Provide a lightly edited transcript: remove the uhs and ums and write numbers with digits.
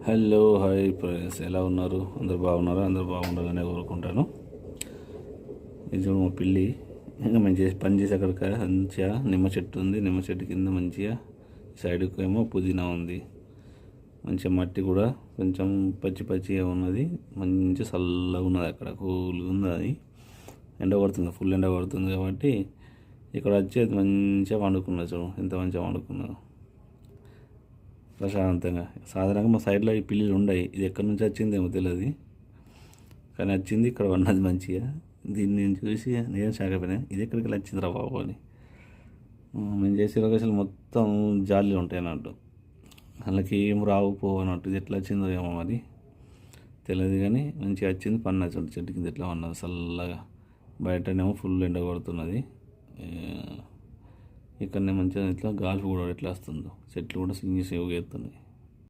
Hello hi friends, ఎలా ఉన్నారు? అందరు బాగున్నారా? అందరు బాగుండాలని కోరుకుంటాను. ఇది చూడు మా పిల్లి ఇంకా మంచిగా పని చేసి అక్కడ మంచిగా నిమ్మ చెట్టు ఉంది. నిమ్మ చెట్టు కింద మంచిగా సైడ్కి ఏమో పుదీనా ఉంది. మంచిగా మట్టి కూడా కొంచెం పచ్చిగా ఉన్నది. మంచిగా చల్లగా ఉన్నది, అక్కడ కూల్గా ఉంది. అది ఎండ పడుతుంది, ఫుల్ ఎండ పడుతుంది కాబట్టి ఇక్కడ వచ్చేది మంచిగా వండుకున్నది. చూడు ఎంత మంచిగా వండుకున్నది ప్రశాంతంగా. సాధారణంగా మా సైడ్లో ఈ పిల్లులు ఉన్నాయి. ఇది ఎక్కడి నుంచి వచ్చిందేమో తెలియదు, కానీ వచ్చింది ఇక్కడ ఉన్నది మంచిగా. దీన్ని నేను చూసి నేను షాక్ అయిపోయినా, ఇది ఎక్కడికి వచ్చిందిరా బాబు అని. మేము చేసే లొకేషన్ మొత్తం జాలీలు ఉంటాయి అన్నట్టు, వాళ్ళకి ఏం రావు పోవు అన్నట్టు. ఇది ఎట్లా వచ్చిందో ఏమో మరి తెలియదు, కానీ మంచిగా వచ్చింది. పన్న చెట్టు కింద ఎట్లా ఉన్నది చల్లగా. బయటనేమో ఫుల్ ఎండ కొడుతున్నది. ఇక్కడనే మంచిగా ఇట్లా గాలి కూడా ఎట్లా వస్తుందో, చెట్లు కూడా సింగి సేవ్ చేస్తున్నాయి.